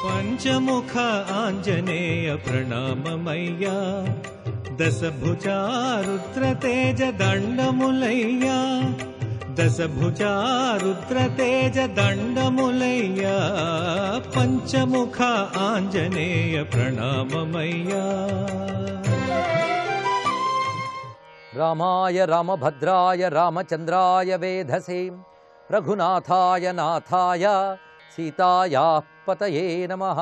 పంచముఖ ఆంజనేయ ప్రణామమయ్యా, దశభుజా రుద్రతేజ దండములయ్యా, దశభుజా రుద్రతేజ దండములయ్యా, పంచముఖ ఆంజనేయ ప్రణామమయ్యా. రామాయ రామభద్రాయ రామచంద్రాయ వేధసే రఘునాథాయ నాథాయ సీతాయా పతయే నమః.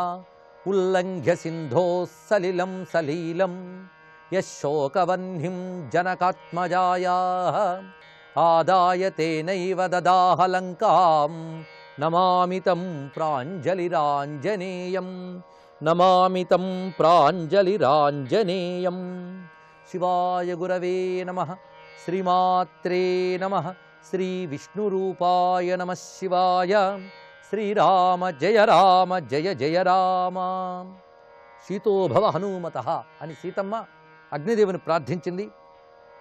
ఉల్లంఘ్య సింధో సలిలం సలీలం యశోకవహ్నిం జనకాత్మజాయాః ఆదాయ తేనైవ దదాహ లంకాం నమామి తం ప్రాంజలిరాంజనేయం, నమామి తం ప్రాంజలిరాంజనేయం. శివాయ గురవే నమః. శ్రీమాత్రే నమః. శ్రీ విష్ణురూపాయ నమః శివాయ. శ్రీరామ జయ రామ జయ జయ రామ. శీతోభవ హనుమతః అని సీతమ్మ అగ్నిదేవుని ప్రార్థించింది.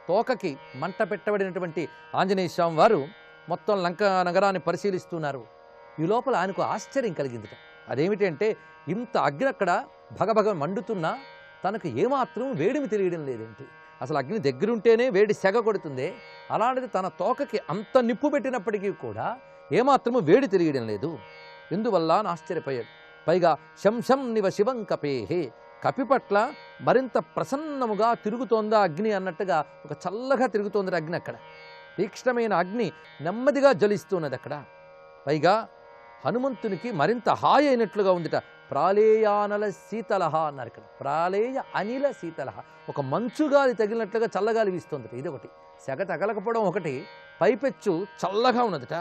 తోకకి మంట పెట్టబడినటువంటి ఆంజనేయ స్వామి వారు మొత్తం లంకా నగరాన్ని పరిశీలిస్తున్నారు. ఈ లోపల ఆయనకు ఆశ్చర్యం కలిగిందిట. అదేమిటి అంటే, ఇంత అగ్ని అక్కడ భగభగ మండుతున్నా తనకు ఏమాత్రం వేడిమి తెలియడం లేదేంటి? అసలు అగ్ని దగ్గరుంటేనే వేడి సెగ కొడుతుందే, అలాంటిది తన తోకకి అంత నిప్పు పెట్టినప్పటికీ కూడా ఏమాత్రము వేడి తెలియడం లేదు. ఎందువల్ల అని ఆశ్చర్యపోయాడు. పైగా శంశం నివ శివం కపేహే, కపి పట్ల మరింత ప్రసన్నముగా తిరుగుతోందా అగ్ని అన్నట్టుగా ఒక చల్లగా తిరుగుతోంది అగ్ని. అక్కడ తీక్ష్ణమైన అగ్ని నెమ్మదిగా జ్వలిస్తున్నది అక్కడ. పైగా హనుమంతునికి మరింత హాయి అయినట్లుగా ఉందిట. ప్రాళేయానల శీతలహ అన్నారు ఇక్కడ. ప్రాళేయ అనిల శీతలహ, ఒక మంచుగాలి తగిలినట్లుగా చల్లగాలి వీస్తుందట. ఇదొకటి. సెగ తగలకపోవడం ఒకటి, పైపెచ్చు చల్లగా ఉన్నదట.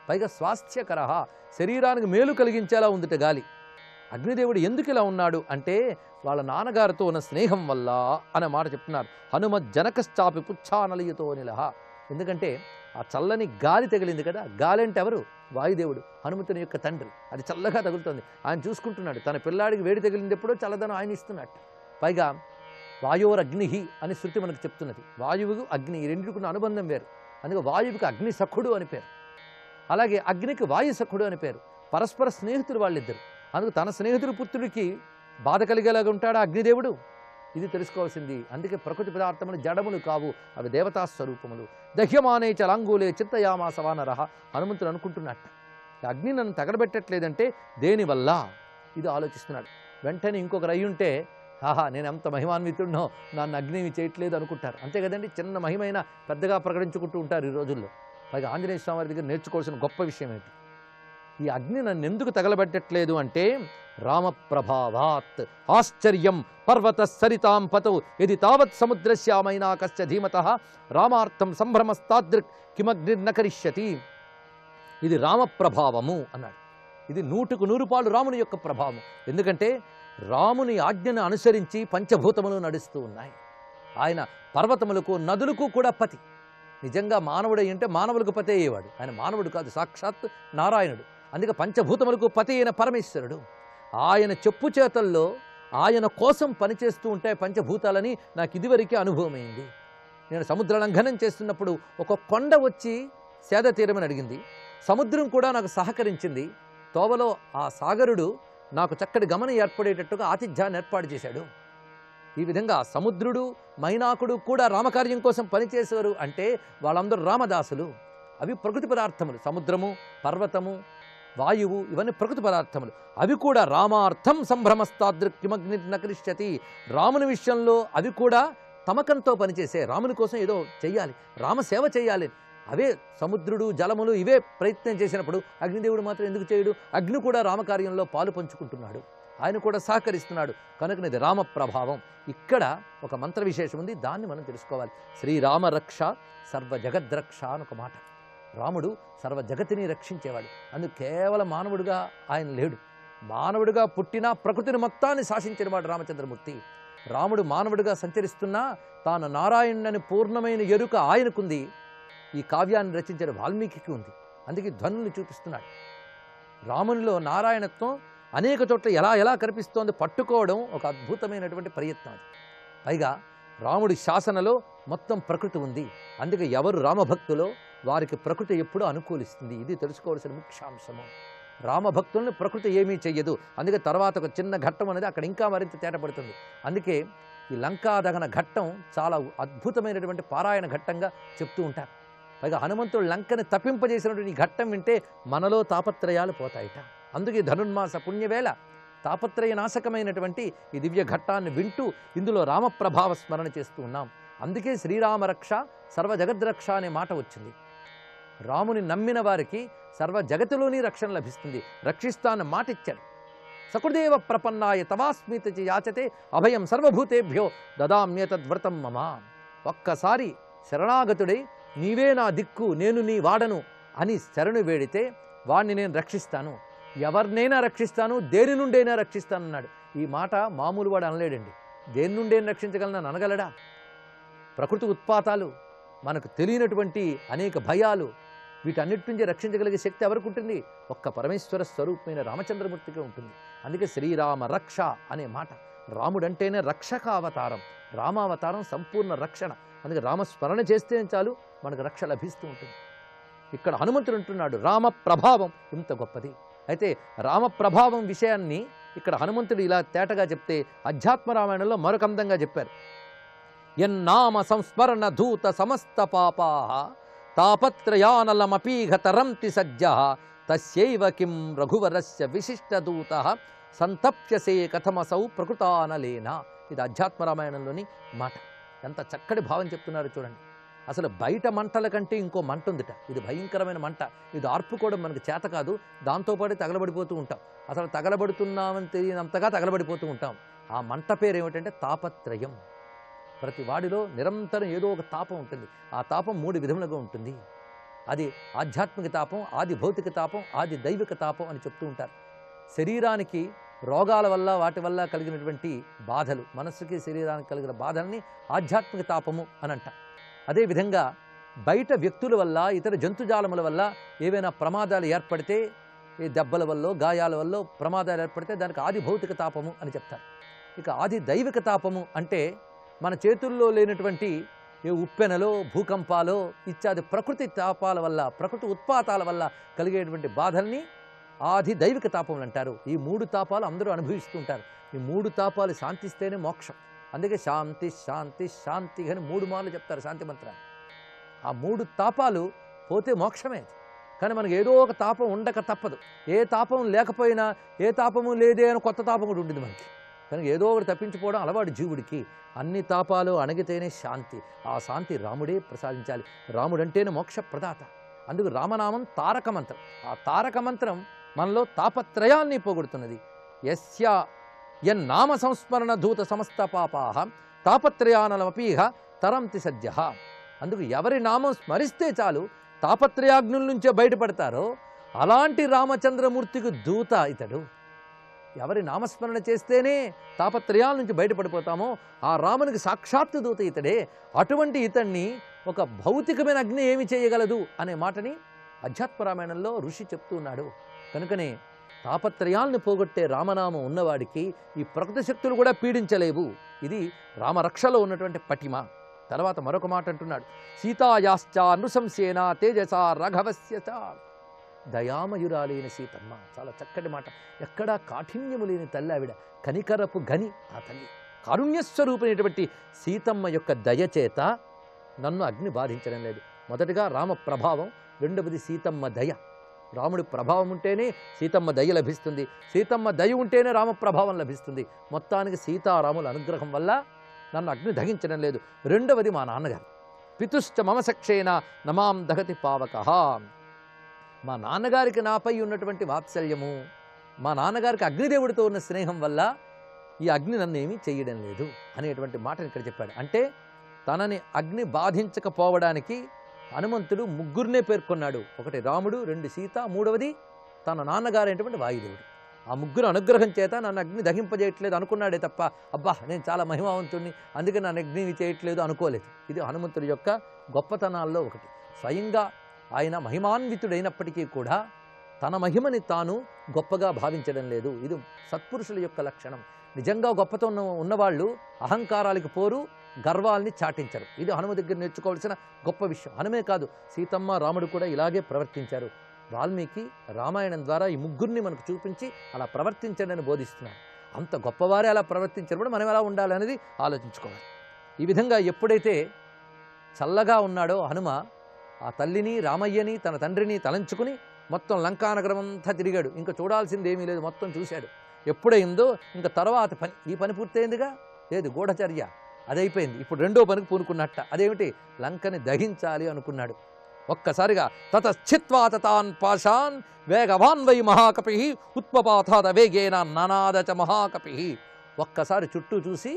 పైగా స్వాస్థ్యకర, శరీరానికి మేలు కలిగించేలా ఉందిట గాలి. అగ్నిదేవుడు ఎందుకు ఇలా ఉన్నాడు అంటే, వాళ్ళ నాన్నగారితో ఉన్న స్నేహం వల్ల అనే మాట చెప్తున్నారు. హనుమత్ జనకశ్చాపి పుచ్ఛానలయతో నిలహ. ఎందుకంటే ఆ చల్లని గాలి తగిలింది కదా. గాలి అంటే ఎవరు? వాయుదేవుడు, హనుమంతుని యొక్క తండ్రి. అది చల్లగా తగులుతుంది. ఆయన చూసుకుంటున్నాడు. తన పిల్లాడికి వేడి తగిలింది ఎప్పుడో చల్లదనం ఆయన ఇస్తున్నట్టు. పైగా వాయోరగ్నిహి అని శృతి మనకు చెప్తున్నది. వాయువుకు అగ్ని, ఈ రెండింటికున్న అనుబంధం వేరు. అందుకే వాయువుకి అగ్ని సఖుడు అని పేరు, అలాగే అగ్నికి వాయు సఖుడు అని పేరు. పరస్పర స్నేహితుడు వాళ్ళిద్దరు. అందుకు తన స్నేహితుడి పుత్రుడికి బాధ కలిగేలాగా ఉంటాడా అగ్నిదేవుడు? ఇది తెలుసుకోవాల్సింది. అందుకే ప్రకృతి పదార్థములు జడములు కావు, అవి దేవతా స్వరూపములు. దహ్యమానే చలాంగూలే చింతయామాస వానరః. హనుమంతుడు అనుకుంటున్నట్ట, అగ్ని నన్ను తగలబెట్టట్లేదంటే దేనివల్ల? ఇది ఆలోచిస్తున్నాడు. వెంటనే ఇంకొకరు అయ్యుంటే, ఆహా నేను ఎంత మహిమాన్వితుడినో, నన్ను అగ్ని చేయట్లేదు అనుకుంటారు. అంతే కదండి. చిన్న మహిమైనా పెద్దగా ప్రకటించుకుంటూ ఉంటారు ఈ రోజుల్లో. పైగా ఆంజనేయ స్వామి వారి దగ్గర నేర్చుకోవాల్సిన గొప్ప విషయం ఏంటి? ఈ అగ్ని నన్ను ఎందుకు తగలబెట్టట్లేదు అంటే, రామప్రభావాత్ ఆశ్చర్యం పర్వత సరితాం పతౌ యది తావత్ సముద్రస్యామైనాకస్య ధీమతః రామార్థం సంభ్రమస్తాదృక్ కిమగ్నిర్న కరిష్యతి. ఇది రామప్రభావము అన్నాడు. ఇది 100% రాముని యొక్క ప్రభావం. ఎందుకంటే రాముని ఆజ్ఞను అనుసరించి పంచభూతములు నడుస్తూ ఉన్నాయి. ఆయన పర్వతములకు నదులకు కూడా పతి. నిజంగా మానవుడు అంటే మానవులకు పతి అయ్యేవాడు. ఆయన మానవుడు కాదు, సాక్షాత్ నారాయణుడు. అందుకే పంచభూతములకు పతి అయిన పరమేశ్వరుడు. ఆయన చెప్పు చేతల్లో ఆయన కోసం పనిచేస్తూ ఉంటాయి పంచభూతాలని నాకు ఇదివరకే అనుభవమైంది. నేను సముద్ర లంఘనం చేస్తున్నప్పుడు ఒక కొండ వచ్చి సేద తీరమని అడిగింది. సముద్రం కూడా నాకు సహకరించింది. తోవలో ఆ సాగరుడు నాకు చక్కటి గమనం ఏర్పడేటట్టుగా ఆతిథ్యాన్ని ఏర్పాటు చేశాడు. ఈ విధంగా సముద్రుడు, మైనాకుడు కూడా రామకార్యం కోసం పనిచేసేవారు. అంటే వాళ్ళందరూ రామదాసులు. అవి ప్రకృతి పదార్థములు. సముద్రము, పర్వతము, వాయువు ఇవన్నీ ప్రకృతి పదార్థములు. అవి కూడా రామార్థం సంభ్రమస్తాదృక్కిమగ్నిర్న కరిష్యతి. రాముని విషయంలో అవి కూడా తమకంతో పనిచేసే, రాముని కోసం ఏదో చెయ్యాలి, రామసేవ చేయాలి. అవే సముద్రుడు, జలములు ఇవే ప్రయత్నం చేసినప్పుడు అగ్నిదేవుడు మాత్రం ఎందుకు చేయడు? అగ్ని కూడా రామకార్యంలో పాలు పంచుకుంటున్నాడు, ఆయన కూడా సహకరిస్తున్నాడు. కనుక ఇది రామ ప్రభావం. ఇక్కడ ఒక మంత్ర విశేషం ఉంది, దాన్ని మనం తెలుసుకోవాలి. శ్రీరామ రక్ష సర్వ జగద్రక్ష అని ఒక మాట. రాముడు సర్వ జగతిని రక్షించేవాడు. అందుకు కేవలం మానవుడిగా ఆయన లేడు. మానవుడిగా పుట్టినా ప్రకృతిని మొత్తాన్ని శాసించినవాడు రామచంద్రమూర్తి. రాముడు మానవుడిగా సంచరిస్తున్నా తాను నారాయణుని పూర్ణమైన ఎరుక ఆయనకుంది. ఈ కావ్యాన్ని రచించిన వాల్మీకి ఉంది. అందుకే ధ్వనులు చూపిస్తున్నాడు. రామునిలో నారాయణత్వం అనేక చోట్ల ఎలా ఎలా కనిపిస్తోంది పట్టుకోవడం ఒక అద్భుతమైనటువంటి ప్రయత్నం. పైగా రాముడి శాసనలో మొత్తం ప్రకృతి ఉంది. అందుకే ఎవరు రామభక్తులో వారికి ప్రకృతి ఎప్పుడూ అనుకూలిస్తుంది. ఇది తెలుసుకోవాల్సిన ముఖ్యాంశము. రామభక్తుల్ని ప్రకృతి ఏమీ చెయ్యదు. అందుకే తర్వాత ఒక చిన్న ఘట్టం అనేది అక్కడ ఇంకా మరింత తేటపడుతుంది. అందుకే ఈ లంకా దహన ఘట్టం చాలా అద్భుతమైనటువంటి పారాయణ ఘట్టంగా చెప్తూ ఉంటారు. పైగా హనుమంతుడు లంకని తప్పింపజేసినటువంటి ఈ ఘట్టం వింటే మనలో తాపత్రయాలు పోతాయిట. అందుకే ధనుర్మాస పుణ్యవేళ తాపత్రయ నాశకమైనటువంటి ఈ దివ్య ఘట్టాన్ని వింటూ ఇందులో రామప్రభావ స్మరణ చేస్తూ ఉన్నాం. అందుకే శ్రీరామరక్ష సర్వ జగద్రక్ష అనే మాట వచ్చింది. రాముని నమ్మిన వారికి సర్వ జగతిలోని రక్షణ లభిస్తుంది, రక్షిస్తాన్న మాట ఇచ్చాడు. సకృదేవ ప్రపన్నాయ తవాస్మిత యాచతే అభయం సర్వభూతేభ్యో దదామ్యేతద్వ్రతం మమ. ఒక్కసారి శరణాగతుడై నీవే నా దిక్కు, నేను నీ వాడను అని శరణు వేడితే వాణ్ణి నేను రక్షిస్తాను, ఎవరినైనా రక్షిస్తాను, దేని నుండైనా రక్షిస్తానన్నాడు. ఈ మాట మామూలు వాడు అనలేడండి. దేని నుండైనా రక్షించగలనని అనగలడా? ప్రకృతి ఉత్పాతాలు, మనకు తెలియనటువంటి అనేక భయాలు, వీటన్నిటి నుంచి రక్షించగలిగే శక్తి ఎవరికి ఉంటుంది? ఒక్క పరమేశ్వర స్వరూపమైన రామచంద్రమూర్తికే ఉంటుంది. అందుకే శ్రీరామ రక్ష అనే మాట. రాముడంటేనే రక్షక అవతారం, రామావతారం సంపూర్ణ రక్షణ. అందుకే రామస్మరణ చేస్తే చాలు మనకు రక్ష లభిస్తూ ఉంటుంది. ఇక్కడ హనుమంతుడు అంటున్నాడు రామ ప్రభావం ఇంత గొప్పది. అయితే రామ ప్రభావం విషయాన్ని ఇక్కడ హనుమంతుడు ఇలా తేటగా చెప్తే అధ్యాత్మ రామాయణంలో మరొక అందంగా చెప్పారు. యన్నామ సంస్మరణ ధూత సమస్త పాపా తాపత్రయానలమపీఘ తరంతి సజ్జః తస్యైవ కిం రఘువరస్య విశిష్టదూత సంతప్యసే కథమసౌ ప్రకృతానలేన. ఇది అధ్యాత్మ రామాయణంలోని మాట. ఎంత చక్కటి భావం చెప్తున్నారు చూడండి. అసలు బయట మంటల కంటే ఇంకో మంట ఉందిట. ఇది భయంకరమైన మంట. ఇది ఆర్పుకోవడం మనకు చేత కాదు, దాంతోపాటు తగలబడిపోతూ ఉంటాం. అసలు తగలబడుతున్నామని తెలియనంతగా తగలబడిపోతూ ఉంటాం. ఆ మంట పేరు ఏమిటంటే తాపత్రయం. ప్రతి వాడిలో నిరంతరం ఏదో ఒక తాపం ఉంటుంది. ఆ తాపం 3 విధములుగా ఉంటుంది. అది ఆధ్యాత్మిక తాపం, ఆది భౌతిక తాపం, ఆది దైవిక తాపం అని చెప్తూ ఉంటారు. శరీరానికి రోగాల వల్ల వాటి వల్ల కలిగినటువంటి బాధలు, మనస్సుకి శరీరానికి కలిగిన బాధల్ని ఆధ్యాత్మిక తాపము అని అంట. అదేవిధంగా బయట వ్యక్తుల వల్ల, ఇతర జంతుజాలముల వల్ల ఏవైనా ప్రమాదాలు ఏర్పడితే, ఈ దెబ్బల వల్ల, గాయాల వల్ల ప్రమాదాలు ఏర్పడితే దానికి ఆది భౌతిక తాపము అని చెప్తారు. ఇక ఆది దైవిక తాపము అంటే మన చేతుల్లో లేనటువంటి ఏ ఉప్పెనలో, భూకంపాలో ఇత్యాది ప్రకృతి తాపాల వల్ల, ప్రకృతి ఉత్పాతాల వల్ల కలిగేటువంటి బాధల్ని ఆది దైవిక తాపములు అంటారు. ఈ 3 తాపాలు అందరూ అనుభవిస్తూ ఉంటారు. ఈ 3 తాపాలు శాంతిస్తేనే మోక్షం. అందుకే శాంతి శాంతి శాంతి అని 3 మార్లు చెప్తారు శాంతి మంత్రాన్ని. ఆ 3 తాపాలు పోతే మోక్షమే. కానీ మనకు ఏదో ఒక తాపం ఉండక తప్పదు. ఏ తాపం లేకపోయినా ఏ తాపము లేదే అని కొత్త తాపం కూడా ఉంటుంది మనకి. కనుక ఏదో ఒకటి తప్పించిపోవడం అలవాటు జీవుడికి. అన్ని తాపాలు అణగితేనే శాంతి. ఆ శాంతి రాముడే ప్రసాదించాలి. రాముడంటేనే మోక్ష ప్రదాత. అందుకు రామనామం తారక మంత్రం. ఆ తారక మంత్రం మనలో తాపత్రయాన్ని పోగొడుతున్నది. యన్నామ సంస్మరణ ధూత సమస్త పాపాః తాపత్రయానలమపీహ తరంతి సజ్జః. అందుకు ఎవరి నామం స్మరిస్తే చాలు తాపత్రయాగ్నుల నుంచే బయటపడతారో అలాంటి రామచంద్రమూర్తికి దూత ఇతడు. ఎవరి నామస్మరణ చేస్తేనే తాపత్రయాల నుంచి బయటపడిపోతామో ఆ రామునికి సాక్షాత్తు దూత ఇతడే. అటువంటి ఇతన్ని ఒక భౌతికమైన అగ్ని ఏమి చేయగలదు అనే మాటని అధ్యాత్మ రామాయణంలో ఋషి చెప్తున్నాడు. కనుకనే తాపత్రయాలను పోగొట్టే రామనామం ఉన్నవాడికి ఈ ప్రకృతి శక్తులు కూడా పీడించలేవు. ఇది రామరక్షలో ఉన్నటువంటి పటిమ. తర్వాత మరొక మాట అంటున్నాడు, సీతాయాశ్చ నృశంసేన తేజసా రాఘవస్య చ. దయామయురాలైన సీతమ్మ. చాలా చక్కటి మాట. ఎక్కడా కాఠిన్యము లేని తల్లి ఆవిడ, కనికరపు గని ఆ తల్లి. కారుణ్యస్వరూపమైనటువంటి సీతమ్మ యొక్క దయచేత నన్ను అగ్ని బాధించడం లేదు. మొదటిగా రామ ప్రభావం, రెండవది సీతమ్మ దయ. రాముడి ప్రభావం ఉంటేనే సీతమ్మ దయ లభిస్తుంది, సీతమ్మ దయ ఉంటేనే రామ ప్రభావం లభిస్తుంది. మొత్తానికి సీతారాముల అనుగ్రహం వల్ల నన్ను అగ్ని దహించడం లేదు. రెండవది మా నాన్నగారు, పితుశ్చ మమ సక్షేన నమాం దహతి పావకః. మా నాన్నగారికి నాపై ఉన్నటువంటి వాత్సల్యము, మా నాన్నగారికి అగ్నిదేవుడితో ఉన్న స్నేహం వల్ల ఈ అగ్ని నన్ను ఏమీ చేయడం లేదు అనేటువంటి మాటను ఇక్కడ చెప్పాడు. అంటే తనని అగ్ని బాధించకపోవడానికి హనుమంతుడు 3 పేర్కొన్నాడు. ఒకటి రాముడు, 2 సీత, 3వది తన నాన్నగారైనటువంటి వాయుదేవుడు. ఆ 3 అనుగ్రహం చేత నన్ను అగ్ని దహింపజేయట్లేదు అనుకున్నాడే తప్ప, అబ్బా నేను చాలా మహిమావంతుణ్ణి అందుకే నన్ను అగ్ని చేయట్లేదు అనుకోలేదు. ఇది హనుమంతుడి యొక్క గొప్పతనాల్లో ఒకటి. స్వయంగా ఆయన మహిమాన్వితుడైనప్పటికీ కూడా తన మహిమని తాను గొప్పగా భావించడం లేదు. ఇది సత్పురుషుల యొక్క లక్షణం. నిజంగా గొప్పతనం ఉన్నవాళ్ళు అహంకారాలకు పోరు, గర్వాల్ని చాటించరు. ఇది హనుమ దగ్గర నేర్చుకోవాల్సిన గొప్ప విషయం. హనుమే కాదు, సీతమ్మ రాముడు కూడా ఇలాగే ప్రవర్తించారు. వాల్మీకి రామాయణం ద్వారా ఈ ముగ్గురిని మనకు చూపించి అలా ప్రవర్తించండి అని బోధిస్తున్నాడు. అంత గొప్పవారే అలా ప్రవర్తించినప్పుడు మనం ఎలా ఉండాలి అనేది ఆలోచించుకోవాలి. ఈ విధంగా ఎప్పుడైతే చల్లగా ఉన్నాడో హనుమ ఆ తల్లిని రామయ్యని తన తండ్రిని తలంచుకుని మొత్తం లంకానగరం అంతా తిరిగాడు. ఇంకా చూడాల్సింది ఏమీ లేదు, మొత్తం చూశాడు. ఎప్పుడైందో ఇంకా తర్వాత పని, ఈ పని పూర్తయిందిగా, లేదు గూఢచర్య అదైపోయింది. ఇప్పుడు రెండో పనికి పూనుకున్నట్ట. అదేమిటి? లంకని దహించాలి అనుకున్నాడు. ఒక్కసారిగా తతశ్చిత్వా తతాన్ పాశాన్ వేగవాన్ వై మహాకపి ఉత్పపాతాద వేగేన ననాదచ మహాకపి. ఒక్కసారి చుట్టూ చూసి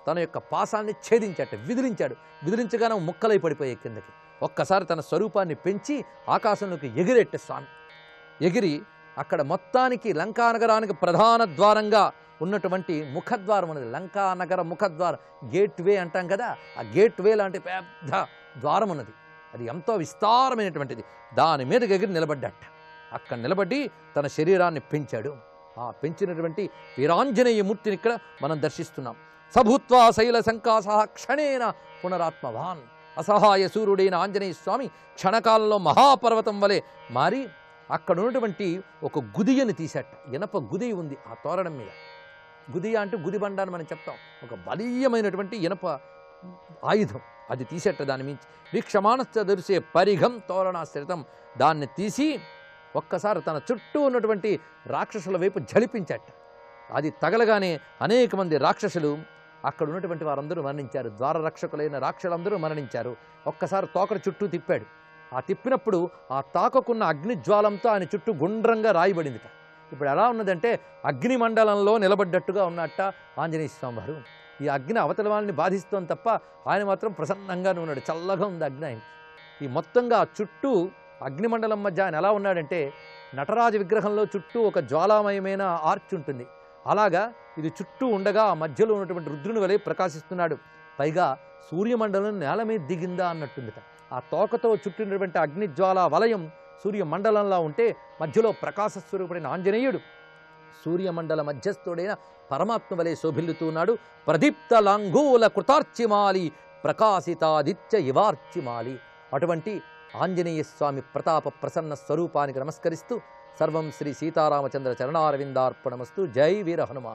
తన యొక్క పాశాన్ని ఛేదించాట, విదిలించాడు. విదిలించగానే ముక్కలై పడిపోయే కిందకి. ఒక్కసారి తన స్వరూపాన్ని పెంచి ఆకాశంలోకి ఎగిరెట్టే స్వామి. ఎగిరి అక్కడ మొత్తానికి లంకానగరానికి ప్రధాన ద్వారంగా ఉన్నటువంటి ముఖద్వారం ఉన్నది. లంకానగర ముఖద్వారం, గేట్వే అంటాం కదా, ఆ గేట్వే లాంటి పెద్ద ద్వారం ఉన్నది. అది ఎంతో విస్తారమైనటువంటిది. దాని మీదకి ఎగిరి నిలబడ్డట. అక్కడ నిలబడి తన శరీరాన్ని పెంచాడు. ఆ పెంచినటువంటి వీరాంజనేయ మూర్తిని ఇక్కడ మనం దర్శిస్తున్నాం. సభూత్వా శైల సంకాసః క్షణేన పునరాత్మవాన్. అసహాయ సూర్యుడైన ఆంజనేయ స్వామి క్షణకాలంలో మహాపర్వతం వలె మారి అక్కడ ఉన్నటువంటి ఒక గుదియని తీసేట. ఇనప గుది ఉంది ఆ తోరణం మీద. గుదియ అంటే గుదిబండ అని మనం చెప్తాం. ఒక బలీయమైనటువంటి ఇనప ఆయుధం అది తీసేట. దాని మించి వీక్షమానశ్చ దృశ్యే పరిఘం తోరణాశ్రితం. దాన్ని తీసి ఒక్కసారి తన చుట్టూ ఉన్నటువంటి రాక్షసుల వైపు జలిపించట. అది తగలగానే అనేక మంది రాక్షసులు, అక్కడ ఉన్నటువంటి వారందరూ మరణించారు. ద్వారరక్షకులైన రాక్షసులందరూ మరణించారు. ఒక్కసారి తోకడు చుట్టూ తిప్పాడు. ఆ తిప్పినప్పుడు ఆ తాకకున్న అగ్నిజ్వాలంతో ఆయన చుట్టూ గుండ్రంగా రాయబడిందిట. ఇప్పుడు ఎలా ఉన్నదంటే అగ్ని మండలంలో నిలబడ్డట్టుగా ఉన్నట్ట ఆంజనేయ స్వామి వారు. ఈ అగ్ని అవతల వాళ్ళని బాధిస్తోంది తప్ప ఆయన మాత్రం ప్రసన్నంగానే ఉన్నాడు. చల్లగా ఉంది అగ్ని ఆయనకి. ఈ మొత్తంగా చుట్టూ అగ్నిమండలం మధ్య ఆయన ఎలా ఉన్నాడంటే నటరాజ విగ్రహంలో చుట్టూ ఒక జ్వాలామయమైన ఆర్చ్ ఉంటుంది. అలాగా ఇది చుట్టూ ఉండగా ఆ మధ్యలో ఉన్నటువంటి రుద్రుని వలె ప్రకాశిస్తున్నాడు. పైగా సూర్యమండలం నేల మీద దిగిందా అన్నట్టుందిట. ఆ తోకతో చుట్టినటువంటి అగ్నిజ్వాల వలయం సూర్యమండలంలా ఉంటే మధ్యలో ప్రకాశస్వరూపుడైన ఆంజనేయుడు సూర్యమండల మధ్యస్థుడైన పరమాత్మ వలె శోభిల్లుతూ ఉన్నాడు. ప్రదీప్త లాంగూల కృతార్చిమాలి ప్రకాశితాదిత్య ఇవార్చిమాలి. అటువంటి ఆంజనేయ స్వామి ప్రతాప ప్రసన్న స్వరూపానికి నమస్కరిస్తూ సర్వం శ్రీ సీతారామచంద్ర చరణారవిందార్పణమస్తు. జై వీర హనుమాన్.